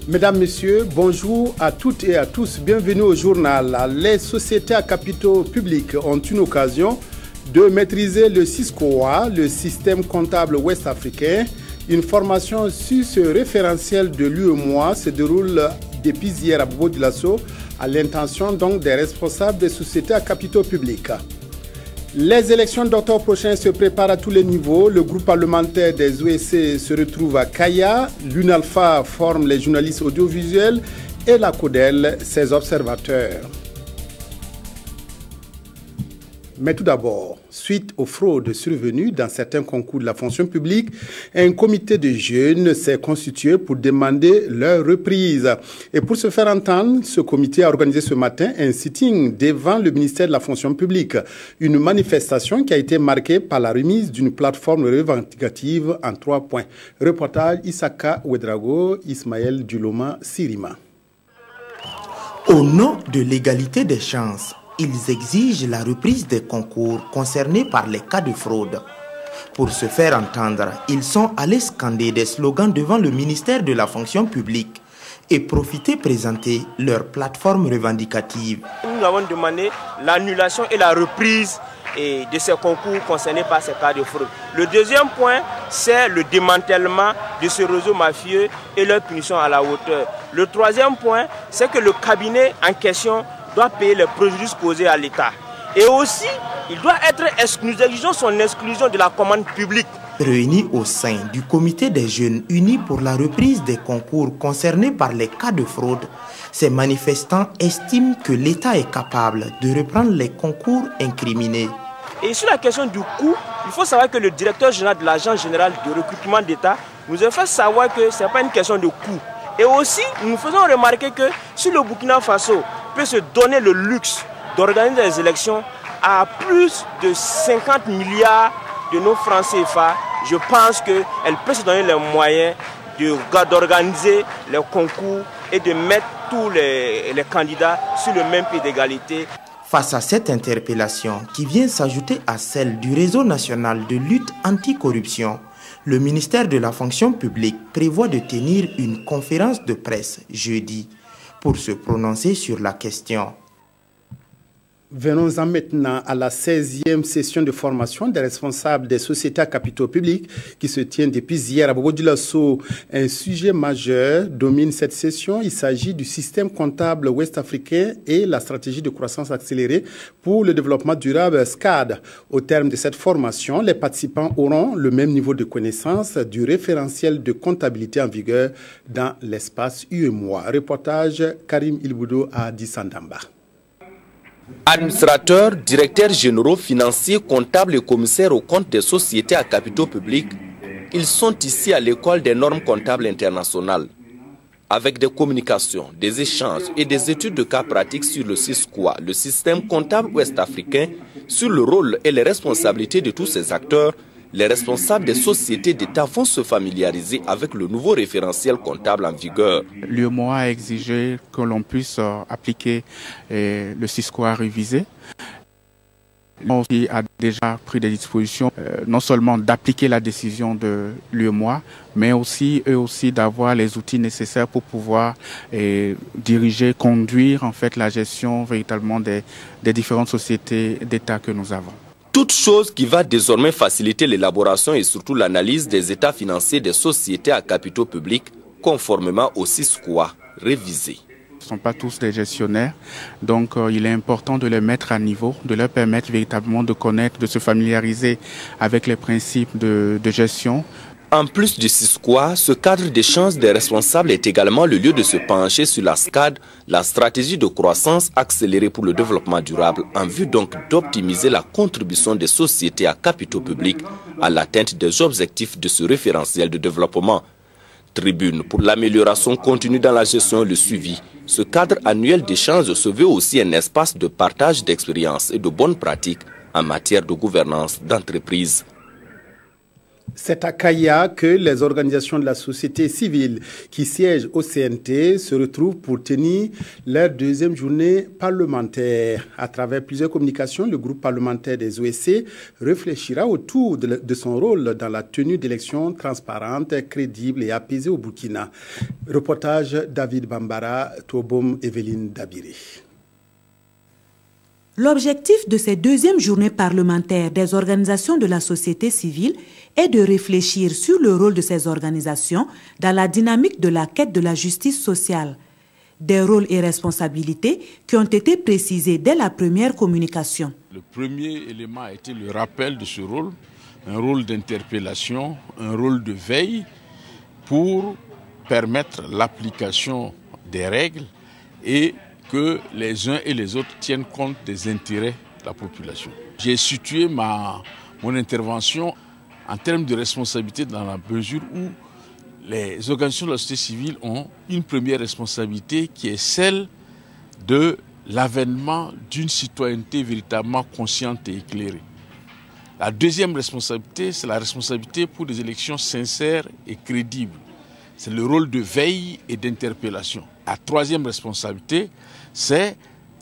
Mesdames, Messieurs, bonjour à toutes et à tous. Bienvenue au journal. Les sociétés à capitaux publics ont une occasion de maîtriser le SYSCOA, le système comptable ouest-africain. Une formation sur ce référentiel de l'UEMOA se déroule depuis hier à Bobo-Dioulasso à l'intention donc des responsables des sociétés à capitaux publics. Les élections d'octobre prochain se préparent à tous les niveaux. Le groupe parlementaire des OSC se retrouve à Kaya. L'UNALPHA forme les journalistes audiovisuels et la CODEL ses observateurs. Mais tout d'abord, suite aux fraudes survenues dans certains concours de la fonction publique, un comité de jeunes s'est constitué pour demander leur reprise. Et pour se faire entendre, ce comité a organisé ce matin un sitting devant le ministère de la fonction publique. Une manifestation qui a été marquée par la remise d'une plateforme revendicative en 3 points. Reportage Isaka Ouedraogo, Ismaël Duloma, Sirima. Au nom de l'égalité des chances, ils exigent la reprise des concours concernés par les cas de fraude. Pour se faire entendre, ils sont allés scander des slogans devant le ministère de la fonction publique et profiter présenter leur plateforme revendicative. Nous avons demandé l'annulation et la reprise de ces concours concernés par ces cas de fraude. Le deuxième point, c'est le démantèlement de ce réseau mafieux et leur punition à la hauteur. Le troisième point, c'est que le cabinet en question doit payer les préjudices causés à l'État. Et aussi, il doit être exclu, nous exigeons son exclusion de la commande publique. Réunis au sein du comité des jeunes unis pour la reprise des concours concernés par les cas de fraude, ces manifestants estiment que l'État est capable de reprendre les concours incriminés. Et sur la question du coût, il faut savoir que le directeur général de l'Agence générale de recrutement d'État nous a fait savoir que ce n'est pas une question de coût. Et aussi, nous faisons remarquer que si le Burkina Faso peut se donner le luxe d'organiser des élections à plus de 50 milliards de nos francs CFA, je pense qu'elle peut se donner les moyens d'organiser les concours et de mettre tous les candidats sur le même pied d'égalité. Face à cette interpellation qui vient s'ajouter à celle du réseau national de lutte anticorruption, le ministère de la fonction publique prévoit de tenir une conférence de presse jeudi pour se prononcer sur la question. Venons-en maintenant à la 16e session de formation des responsables des sociétés à capitaux publics qui se tient depuis hier à Bobo-Dioulasso. Un sujet majeur domine cette session. Il s'agit du système comptable ouest-africain et la stratégie de croissance accélérée pour le développement durable SCAD. Au terme de cette formation, les participants auront le même niveau de connaissance du référentiel de comptabilité en vigueur dans l'espace UEMOA. Reportage Karim Ilboudo à Dissandamba. Administrateurs, directeurs généraux, financiers, comptables et commissaires aux comptes des sociétés à capitaux publics, ils sont ici à l'école des normes comptables internationales. Avec des communications, des échanges et des études de cas pratiques sur le SYSCOA, le système comptable ouest-africain, sur le rôle et les responsabilités de tous ces acteurs, les responsables des sociétés d'État vont se familiariser avec le nouveau référentiel comptable en vigueur. L'UEMOA a exigé que l'on puisse appliquer le SYSCOA révisé. On a déjà pris des dispositions, non seulement d'appliquer la décision de l'UEMOA, mais aussi eux aussi d'avoir les outils nécessaires pour pouvoir diriger, conduire en fait la gestion véritablement des différentes sociétés d'État que nous avons. Toute chose qui va désormais faciliter l'élaboration et surtout l'analyse des états financiers des sociétés à capitaux publics conformément au SYSCOA révisé. Ce ne sont pas tous des gestionnaires, donc il est important de les mettre à niveau, de leur permettre véritablement de connaître, de se familiariser avec les principes de gestion. En plus du SYSCOA, ce cadre d'échange des responsables est également le lieu de se pencher sur la SCAD, la stratégie de croissance accélérée pour le développement durable, en vue donc d'optimiser la contribution des sociétés à capitaux publics à l'atteinte des objectifs de ce référentiel de développement. Tribune pour l'amélioration continue dans la gestion et le suivi. Ce cadre annuel d'échange se veut aussi un espace de partage d'expériences et de bonnes pratiques en matière de gouvernance d'entreprise. C'est à Kaya que les organisations de la société civile qui siègent au CNT se retrouvent pour tenir leur deuxième journée parlementaire. À travers plusieurs communications, le groupe parlementaire des OSC réfléchira autour de son rôle dans la tenue d'élections transparentes, crédibles et apaisées au Burkina. Reportage David Bambara, Tobom Evelyne Dabiri. L'objectif de ces deuxièmes journées parlementaires des organisations de la société civile est de réfléchir sur le rôle de ces organisations dans la dynamique de la quête de la justice sociale. Des rôles et responsabilités qui ont été précisés dès la première communication. Le premier élément a été le rappel de ce rôle, un rôle d'interpellation, un rôle de veille pour permettre l'application des règles et que les uns et les autres tiennent compte des intérêts de la population. J'ai situé mon intervention en termes de responsabilité dans la mesure où les organisations de la société civile ont une première responsabilité qui est celle de l'avènement d'une citoyenneté véritablement consciente et éclairée. La deuxième responsabilité, c'est la responsabilité pour des élections sincères et crédibles. C'est le rôle de veille et d'interpellation. La troisième responsabilité, c'est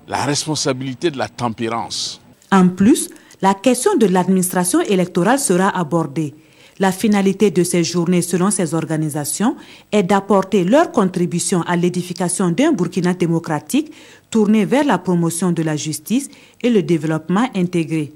la responsabilité de la tempérance. En plus, la question de l'administration électorale sera abordée. La finalité de ces journées, selon ces organisations, est d'apporter leur contribution à l'édification d'un Burkina démocratique tourné vers la promotion de la justice et le développement intégré.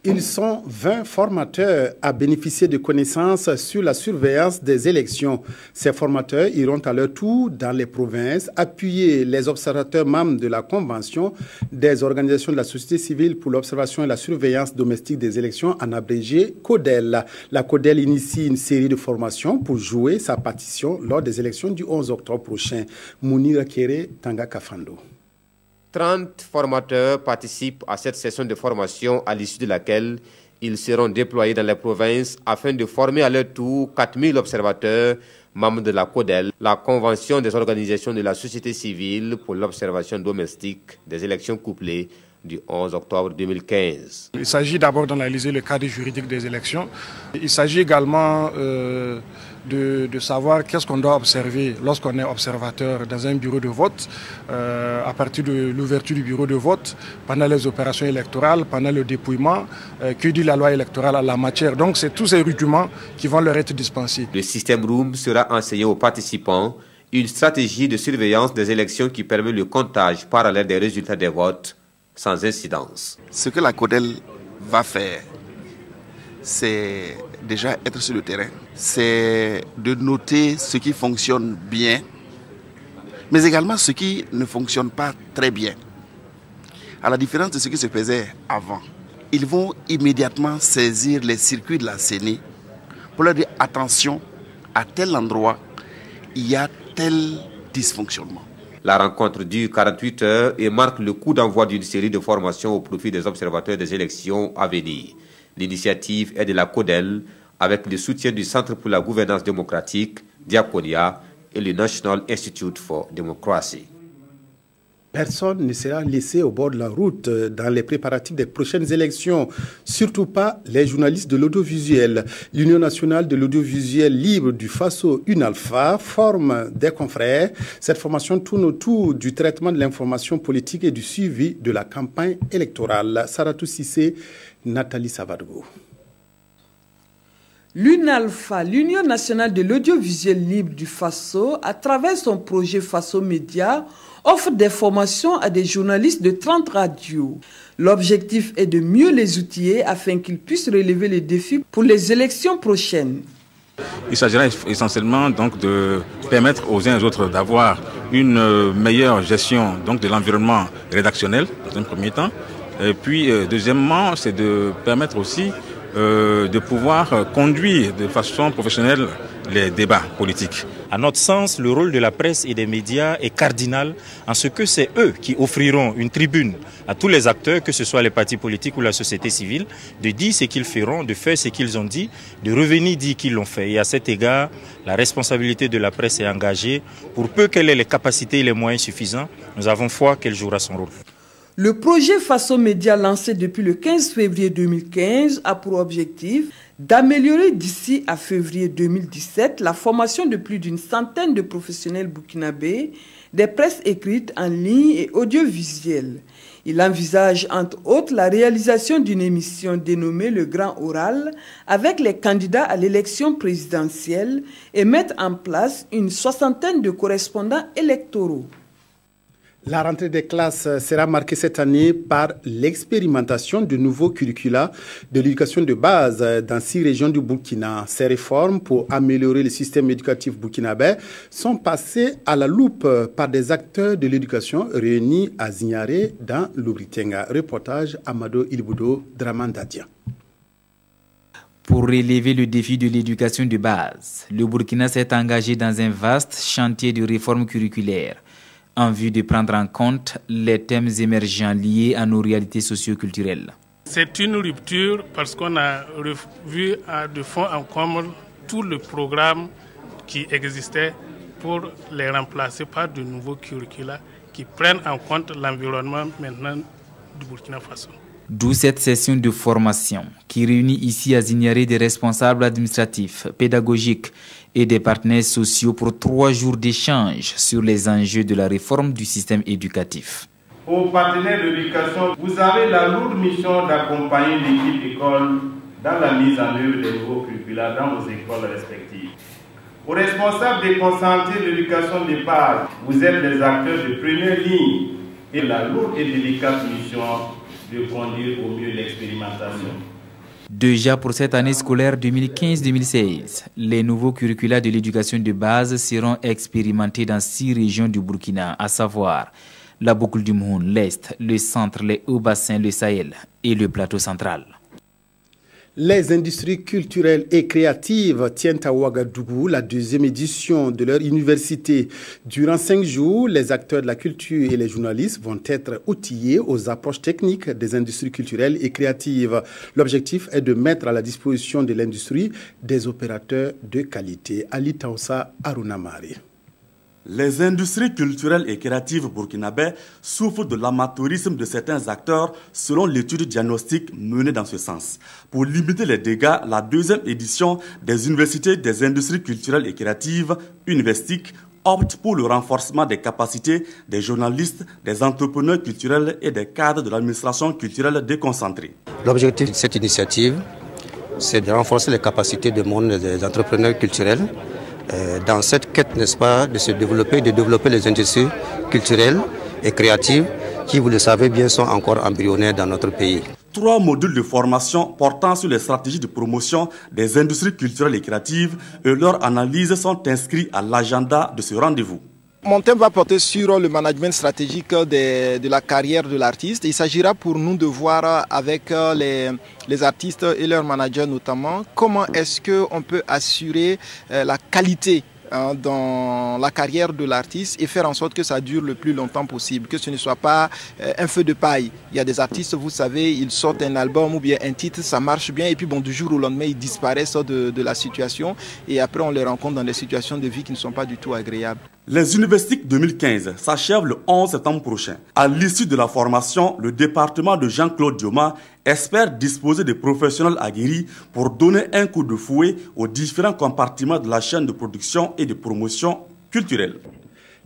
Ils sont 20 formateurs à bénéficier de connaissances sur la surveillance des élections. Ces formateurs iront à leur tour dans les provinces appuyer les observateurs membres de la Convention des organisations de la société civile pour l'observation et la surveillance domestique des élections, en abrégé CODEL. La CODEL initie une série de formations pour jouer sa partition lors des élections du 11 octobre prochain. Mounira Kéré, Tanga Kafando. 30 formateurs participent à cette session de formation à l'issue de laquelle ils seront déployés dans les provinces afin de former à leur tour 4000 observateurs membres de la CODEL, la Convention des organisations de la société civile pour l'observation domestique des élections couplées du 11 octobre 2015. Il s'agit d'abord d'analyser le cadre juridique des élections. Il s'agit également de savoir qu'est-ce qu'on doit observer lorsqu'on est observateur dans un bureau de vote, à partir de l'ouverture du bureau de vote, pendant les opérations électorales, pendant le dépouillement, que dit la loi électorale en la matière. Donc c'est tous ces rudiments qui vont leur être dispensés. Le système Room sera enseigné aux participants, une stratégie de surveillance des élections qui permet le comptage parallèle des résultats des votes sans incidence. Ce que la CODEL va faire, c'est déjà être sur le terrain, c'est de noter ce qui fonctionne bien, mais également ce qui ne fonctionne pas très bien. À la différence de ce qui se faisait avant, ils vont immédiatement saisir les circuits de la CENI pour leur dire attention, à tel endroit, il y a tel dysfonctionnement. La rencontre dure 48 heures et marque le coup d'envoi d'une série de formations au profit des observateurs des élections à venir. L'initiative est de la CODEL avec le soutien du Centre pour la gouvernance démocratique, Diakonia et le National Institute for Democracy. Personne ne sera laissé au bord de la route dans les préparatifs des prochaines élections, surtout pas les journalistes de l'audiovisuel. L'Union nationale de l'audiovisuel libre du Faso, UNALFA, forme des confrères. Cette formation tourne autour du traitement de l'information politique et du suivi de la campagne électorale. Saratou Sissé, Nathalie Savadgo. L'UNALFA, l'Union nationale de l'audiovisuel libre du Faso, à travers son projet Faso Média, offre des formations à des journalistes de 30 radios. L'objectif est de mieux les outiller afin qu'ils puissent relever les défis pour les élections prochaines. Il s'agira essentiellement donc de permettre aux uns et aux autres d'avoir une meilleure gestion donc de l'environnement rédactionnel dans un premier temps. Et puis deuxièmement, c'est de permettre aussi de pouvoir conduire de façon professionnelle les débats politiques. À notre sens, le rôle de la presse et des médias est cardinal en ce que c'est eux qui offriront une tribune à tous les acteurs, que ce soit les partis politiques ou la société civile, de dire ce qu'ils feront, de faire ce qu'ils ont dit, de revenir dire qu'ils l'ont fait. Et à cet égard, la responsabilité de la presse est engagée. Pour peu qu'elle ait les capacités et les moyens suffisants, nous avons foi qu'elle jouera son rôle. Le projet Faso Média lancé depuis le 15 février 2015 a pour objectif d'améliorer d'ici à février 2017 la formation de plus d'une centaine de professionnels burkinabés des presses écrites en ligne et audiovisuelles. Il envisage entre autres la réalisation d'une émission dénommée Le Grand Oral avec les candidats à l'élection présidentielle et mettre en place une soixantaine de correspondants électoraux. La rentrée des classes sera marquée cette année par l'expérimentation de nouveaux curricula de l'éducation de base dans 6 régions du Burkina. Ces réformes pour améliorer le système éducatif burkinabé sont passées à la loupe par des acteurs de l'éducation réunis à Zignaré dans l'Obritenga. Reportage Amado Ilboudo, Draman Dadia. Pour relever le défi de l'éducation de base, le Burkina s'est engagé dans un vaste chantier de réforme curriculaire en vue de prendre en compte les thèmes émergents liés à nos réalités socio-culturelles. C'est une rupture parce qu'on a revu de fond en comble tout le programme qui existait pour les remplacer par de nouveaux curricula qui prennent en compte l'environnement maintenant du Burkina Faso. D'où cette session de formation qui réunit ici à Zignaré des responsables administratifs, pédagogiques et des partenaires sociaux pour 3 jours d'échange sur les enjeux de la réforme du système éducatif. Aux partenaires de l'éducation, vous avez la lourde mission d'accompagner l'équipe école dans la mise en œuvre des nouveaux curricula dans vos écoles respectives. Aux responsables déconcentrés de l'éducation de base, vous êtes les acteurs de première ligne et la lourde et délicate mission de conduire au mieux l'expérimentation. Déjà pour cette année scolaire 2015-2016, les nouveaux curricula de l'éducation de base seront expérimentés dans 6 régions du Burkina, à savoir la boucle du Moun, l'Est, le Centre, les Hauts-Bassins, le Sahel et le Plateau central. Les industries culturelles et créatives tiennent à Ouagadougou la 2e édition de leur université. Durant 5 jours, les acteurs de la culture et les journalistes vont être outillés aux approches techniques des industries culturelles et créatives. L'objectif est de mettre à la disposition de l'industrie des opérateurs de qualité. Ali Taoussa Arunamari. Les industries culturelles et créatives burkinabais souffrent de l'amateurisme de certains acteurs selon l'étude diagnostique menée dans ce sens. Pour limiter les dégâts, la 2e édition des universités des industries culturelles et créatives, UNIVESTIC, opte pour le renforcement des capacités des journalistes, des entrepreneurs culturels et des cadres de l'administration culturelle déconcentrée. L'objectif de cette initiative, c'est de renforcer les capacités du monde des entrepreneurs culturels dans cette quête, n'est-ce pas, de développer les industries culturelles et créatives qui, vous le savez bien, sont encore embryonnaires dans notre pays. 3 modules de formation portant sur les stratégies de promotion des industries culturelles et créatives et leur analyse sont inscrits à l'agenda de ce rendez-vous. Mon thème va porter sur le management stratégique de la carrière de l'artiste. Il s'agira pour nous de voir avec les artistes et leurs managers notamment comment est-ce qu'on peut assurer la qualité dans la carrière de l'artiste et faire en sorte que ça dure le plus longtemps possible, que ce ne soit pas un feu de paille. Il y a des artistes, vous savez, ils sortent un album ou bien un titre, ça marche bien et puis bon, du jour au lendemain, ils disparaissent de la situation et après on les rencontre dans des situations de vie qui ne sont pas du tout agréables. Les UNIVESTIC 2015 s'achèvent le 11 septembre prochain. À l'issue de la formation, le département de Jean-Claude Dioma espère disposer de professionnels aguerris pour donner un coup de fouet aux différents compartiments de la chaîne de production et de promotion culturelle.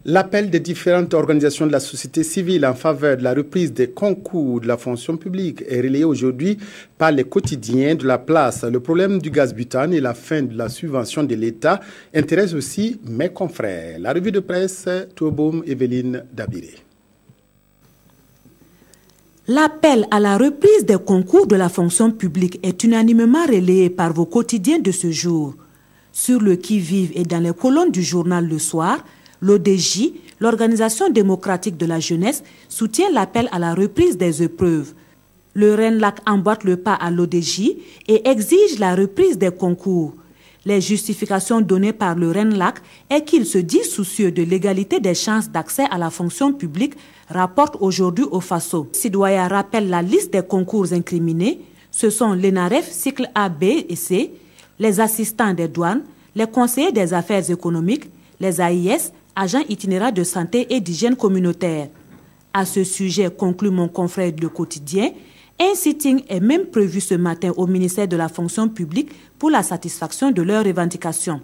L'appel des différentes organisations de la société civile en faveur de la reprise des concours de la fonction publique est relayé aujourd'hui par les quotidiens de la place. Le problème du gaz butane et la fin de la subvention de l'État intéressent aussi mes confrères. La revue de presse, Touboum, Evelyne Dabiré. L'appel à la reprise des concours de la fonction publique est unanimement relayé par vos quotidiens de ce jour. Sur le qui-vive et dans les colonnes du journal Le Soir, l'ODJ, l'Organisation démocratique de la jeunesse, soutient l'appel à la reprise des épreuves. Le RENLAC emboîte le pas à l'ODJ et exige la reprise des concours. Les justifications données par le RENLAC est qu'il se dit soucieux de l'égalité des chances d'accès à la fonction publique, rapporte aujourd'hui au Faso. Sidoya rappelle la liste des concours incriminés. Ce sont l'ENAREF, cycle A, B et C, les assistants des douanes, les conseillers des affaires économiques, les AIS, agents itinérants de santé et d'hygiène communautaire. À ce sujet, conclut mon confrère Le Quotidien, un sitting est même prévu ce matin au ministère de la fonction publique pour la satisfaction de leurs revendications.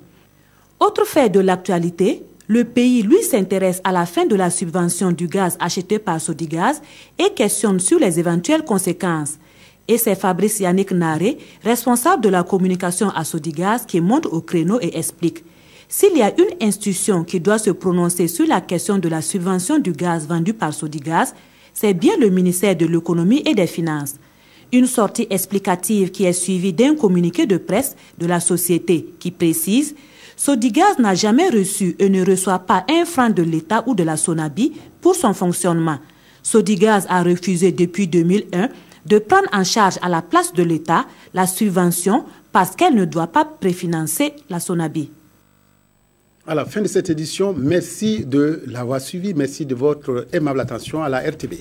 Autre fait de l'actualité, le pays, lui, s'intéresse à la fin de la subvention du gaz acheté par Sodigaz et questionne sur les éventuelles conséquences. Et c'est Fabrice Yannick Naré, responsable de la communication à Sodigaz, qui monte au créneau et explique. S'il y a une institution qui doit se prononcer sur la question de la subvention du gaz vendu par Sodigaz, c'est bien le ministère de l'Économie et des Finances. Une sortie explicative qui est suivie d'un communiqué de presse de la société qui précise « Sodigaz n'a jamais reçu et ne reçoit pas un franc de l'État ou de la Sonabi pour son fonctionnement. Sodigaz a refusé depuis 2001 de prendre en charge à la place de l'État la subvention parce qu'elle ne doit pas préfinancer la Sonabi. » À la fin de cette édition, merci de l'avoir suivi, merci de votre aimable attention à la RTB.